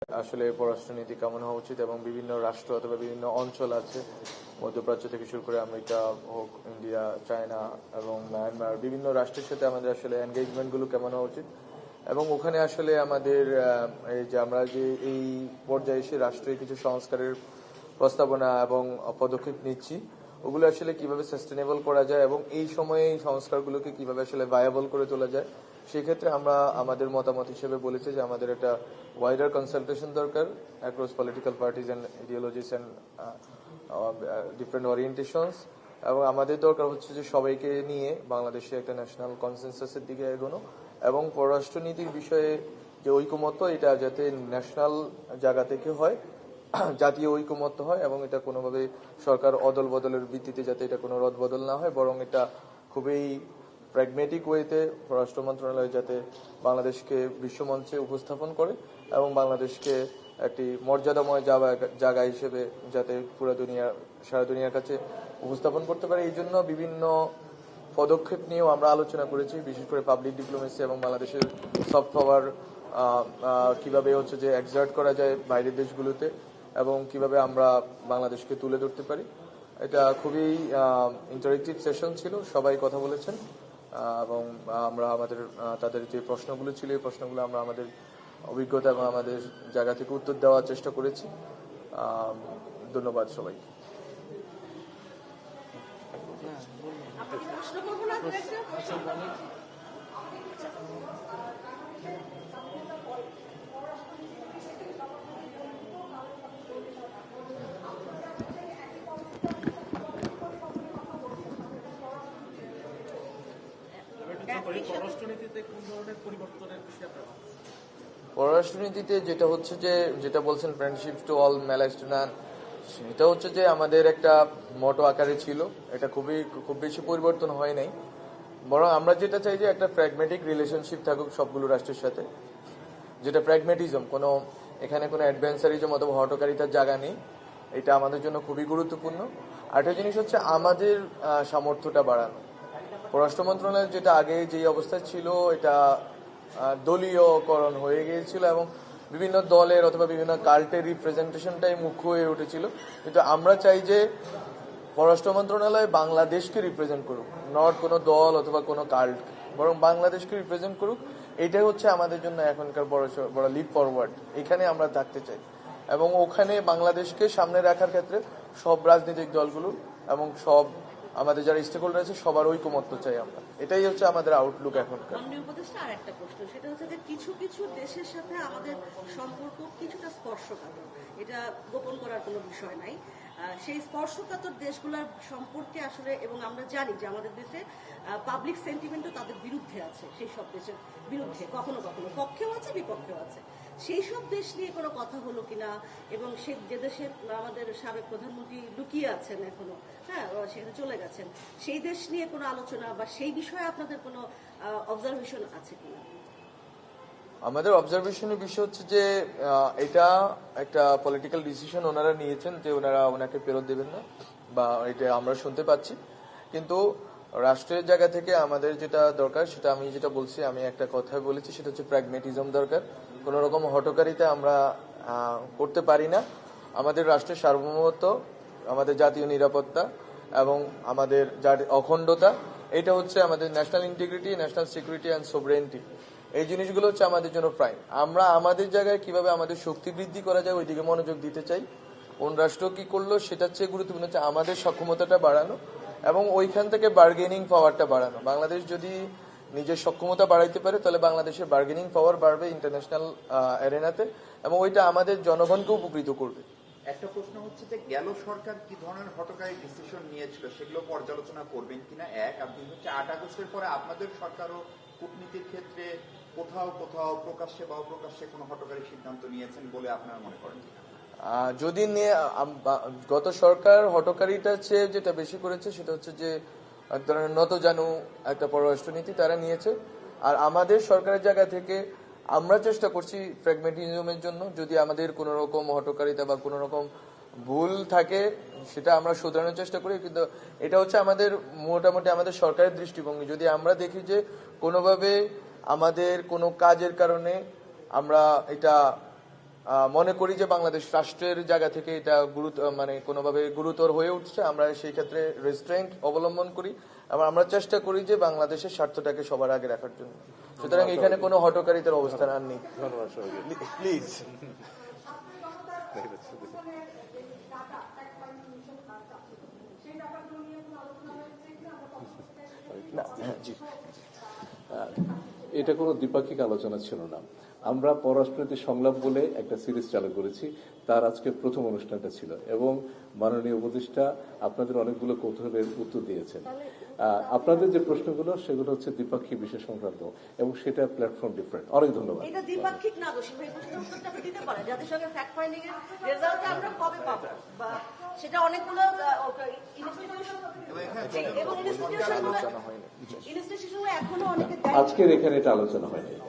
আসলে পররাষ্ট্রনীতি কেমন হওয়া উচিত এবং বিভিন্ন রাষ্ট্র অথবা বিভিন্ন অঞ্চল আছে মধ্যপ্রাচ্য থেকে শুরু করে আমেরিকা হোক, ইন্ডিয়া, চায়না এবং মায়ানমার, বিভিন্ন রাষ্ট্রের সাথে আমাদের আসলে এনগেজমেন্টগুলো কেমন হওয়া উচিত এবং ওখানে আসলে আমাদের এই যে আমরা যে এই পর্যায়ে এসে রাষ্ট্রের কিছু সংস্কারের প্রস্তাবনা এবং পদক্ষেপ নিচ্ছি ওগুলো আসলে কিভাবে সাস্টেনেবল করা যায় এবং এই সময়ে এই সংস্কারগুলোকে কিভাবে আসলে ভায়াবল করে তোলা যায় সেক্ষেত্রে আমরা আমাদের মতামত হিসেবে বলেছি যে আমাদের একটা ওয়াইডার কনসালটেশন দরকার across political parties and ideologies and different orientations এবং আমাদের দরকার হচ্ছে যে সবাইকে নিয়ে বাংলাদেশে একটা ন্যাশনাল কনসেনসাসের দিকে এগোনো এবং পররাষ্ট্রনীতির বিষয়ে যে ঐকমত্য এটা যাতে ন্যাশনাল জায়গা থেকে হয়, জাতীয় ঐকমত্য হয় এবং এটা কোনোভাবে সরকার অদল বদলের ভিত্তিতে যাতে এটা কোনো রদবদল না হয়, বরং এটা খুবই প্র্যাগমেটিক ওয়েতে পররাষ্ট্র মন্ত্রণালয় যাতে বাংলাদেশকে বিশ্বমঞ্চে উপস্থাপন করে এবং বাংলাদেশকে একটি মর্যাদাময় জায়গা হিসেবে যাতে সারা দুনিয়ার কাছে উপস্থাপন করতে পারে। এই জন্য বিভিন্ন পদক্ষেপ নিয়েও আমরা আলোচনা করেছি, বিশেষ করে পাবলিক ডিপ্লোমেসি এবং বাংলাদেশের সফট পাওয়ার কিভাবে হচ্ছে যে এক্সার্ট করা যায় বাইরের দেশগুলোতে এবং কিভাবে আমরা বাংলাদেশকে তুলে ধরতে পারি। এটা খুবই ইন্টারেক্টিভ সেশন ছিল, সবাই কথা বলেছেন এবং আমরা তাদের যে প্রশ্নগুলো ছিল এই প্রশ্নগুলো আমরা আমাদের অভিজ্ঞতা এবং আমাদের জায়গা থেকে উত্তর দেওয়ার চেষ্টা করেছি। ধন্যবাদ সবাইকে। পররাষ্ট্রনীতিতে যেটা হচ্ছে যেটা বলছেন ফ্রেন্ডশিপ টু অল ম্যালাস্টনান, সেটা হচ্ছে যে আমাদের একটা মোটো আকারে ছিল, এটা খুব বেশি পরিবর্তন হয় নাই, বরং আমরা যেটা চাই যে একটা প্র্যাগমেটিক রিলেশনশিপ থাকুক সবগুলো রাষ্ট্রের সাথে, যেটা প্র্যাগমেটিজম, এখানে কোনো অ্যাডভেঞ্চারিজম অথবা হটকারিতার জায়গা নেই। এটা আমাদের জন্য খুবই গুরুত্বপূর্ণ। আরেকটা জিনিস হচ্ছে আমাদের সামর্থ্যটা বাড়ানো। পররাষ্ট্র মন্ত্রণালয়ের যেটা আগে যেই অবস্থা ছিল এটা দলীয়করণ হয়ে গিয়েছিল এবং বিভিন্ন দলের অথবা বিভিন্ন কাল্টের রিপ্রেজেন্টেশনটাই মুখ্য হয়ে উঠেছিল, কিন্তু আমরা চাই যে পররাষ্ট্র মন্ত্রণালয় বাংলাদেশকে রিপ্রেজেন্ট করুক, নট কোনো দল অথবা কোনো কাল্ট, বরং বাংলাদেশকে রিপ্রেজেন্ট করুক। এটাই হচ্ছে আমাদের জন্য এখনকার বড় লিপ ফরওয়ার্ড, এখানে আমরা থাকতে চাই এবং ওখানে বাংলাদেশকে সামনে রাখার ক্ষেত্রে সব রাজনৈতিক দলগুলো এবং সব আমাদের যারা স্টেক হোল্ডার আছে সবার ঐকমত্য চাই আমরা। এটাই হচ্ছে আমাদের আউটলুক এখনকার। উপদেষ্টা আর একটা প্রশ্ন, সেটা হচ্ছে যে কিছু কিছু দেশের সাথে আমাদের সম্পর্ক কিছুটা স্পর্শকাতর, এটা গোপন করার কোনো বিষয় নাই। সেই স্পর্শকাতর দেশগুলোর সম্পর্কে আসলে, এবং আমরা জানি যে আমাদের দেশে পাবলিক সেন্টিমেন্টও তাদের বিরুদ্ধে আছে, সেই সব দেশের বিরুদ্ধে কখনো কখনো পক্ষেও আছে বিপক্ষেও আছে। সেই সব দেশ নিয়ে কোনো কথা হলো কিনা, এবং সে যে দেশে আমাদের সাবেক প্রধানমন্ত্রী লুকিয়ে আছেন এখনো, সেখানে চলে গেছেন, সেই দেশ নিয়ে কোনো আলোচনা বা সেই বিষয়ে আপনাদের কোনো অবজারভেশন আছে কিনা? আমাদের অবজারভেশনের বিষয় হচ্ছে যে এটা একটা পলিটিক্যাল ডিসিশন ওনারা নিয়েছেন যে ওনাকে ফেরত দেবেন না, বা এটা আমরা শুনতে পাচ্ছি, কিন্তু রাষ্ট্রের জায়গা থেকে আমাদের যেটা দরকার সেটা আমি যেটা বলছি, আমি একটা কথা বলেছি, সেটা হচ্ছে প্র্যাগমেটিজম দরকার। কোনো রকম হটকারিতা আমরা করতে পারি না। আমাদের রাষ্ট্রের সার্বভৌমত্ব, আমাদের জাতীয় নিরাপত্তা এবং আমাদের অখণ্ডতা, এটা হচ্ছে আমাদের national integrity, national security and sovereignty. এই জিনিসগুলো হচ্ছে আমাদের জন্য প্রাইম। আমরা আমাদের জায়গায় কিভাবে আমাদের শক্তি বৃদ্ধি করা যায় ওইদিকে মনোযোগ দিতে চাই। কোন রাষ্ট্র কি করলো সেটার চেয়ে গুরুত্বপূর্ণ হচ্ছে আমাদের সক্ষমতাটা বাড়ানো এবং ওইখান থেকে বার্গেনিং পাওয়ারটা বাড়ানো। বাংলাদেশ যদি নিজের সক্ষমতা বাড়াইতে পারে তাহলে বাংলাদেশের বার্গেনিং পাওয়ার বাড়বে ইন্টারন্যাশনাল অ্যারেনাতে এবং ওইটা আমাদের জনগণকে উপকৃত করবে। একটা প্রশ্ন হচ্ছে যে গেল সরকার কি ধরনের হটকারী ডিসিশন নিয়েছিল সেগুলো পর্যালোচনা করবেন কিনা, এক। আর দুই হচ্ছে 8 আগস্টের পরে আপনাদের সরকারও কূটনীতির ক্ষেত্রে কোথাও কোথাও প্রকাশ্যে বা অপ্রকাশ্যে কোনো হটকারী সিদ্ধান্ত নিয়েছেন বলে আপনারা মনে করেন কিনা? যদি গত সরকার হটকারিতা চেয়ে যেটা বেশি করেছে সেটা হচ্ছে যে এক ধরনের নতজানু একটা পররাষ্ট্রনীতি তারা নিয়েছে। আর আমাদের সরকারের জায়গা থেকে আমরা চেষ্টা করছি প্র্যাগমেটিজমের জন্য, যদি আমাদের কোনো রকম হটকারিতা বা কোনো রকম ভুল থাকে সেটা আমরা শুধরানোর চেষ্টা করি, কিন্তু এটা হচ্ছে আমাদের মোটামুটি আমাদের সরকারের দৃষ্টিভঙ্গি। যদি আমরা দেখি যে কোনোভাবে আমাদের কোনো কাজের কারণে আমরা এটা মনে করি যে বাংলাদেশ রাষ্ট্রের জায়গা থেকে এটা মানে কোনোভাবে গুরুতর হয়ে উঠছে, আমরা সেই ক্ষেত্রে রেস্ট্রেন্ট অবলম্বন করি এবং আমরা চেষ্টা করি যে বাংলাদেশের স্বার্থটাকে সবার আগে রাখার জন্য। সুতরাং এখানে কোনো হটকারিতার অবস্থান আর নেই। ধন্যবাদ সবাইকে। প্লিজ। না, হ্যাঁ, জি। এটা কোনো দ্বিপাক্ষিক আলোচনা ছিল না। আমরা পররাষ্ট্রনীতি সংলাপ বলে একটা সিরিজ চালু করেছি, তার আজকে প্রথম অনুষ্ঠানটা ছিল এবং মাননীয় উপদেষ্টা আপনাদের অনেকগুলো কৌতূহলের উত্তর দিয়েছেন। আপনাদের যে প্রশ্নগুলো সেগুলো হচ্ছে দ্বিপাক্ষিক বিষয় সংক্রান্ত এবং সেটা প্ল্যাটফর্ম ডিফারেন্ট। অনেক ধন্যবাদ। এটা দ্বিপাক্ষিক না দোষী ভাই, প্রশ্নের উত্তরটা আপনি দিতে পারেন যাদের সঙ্গে ফ্যাক্ট ফাইন্ডিং এর রেজাল্ট আমরা কবে পাবো, বা সেটা অনেকগুলো ইনস্টিটিউশন এবং ইনস্টিটিউশনগুলো এখনো অনেকে আজকের এখানে এটা আলোচনা হয়নি। দেয়।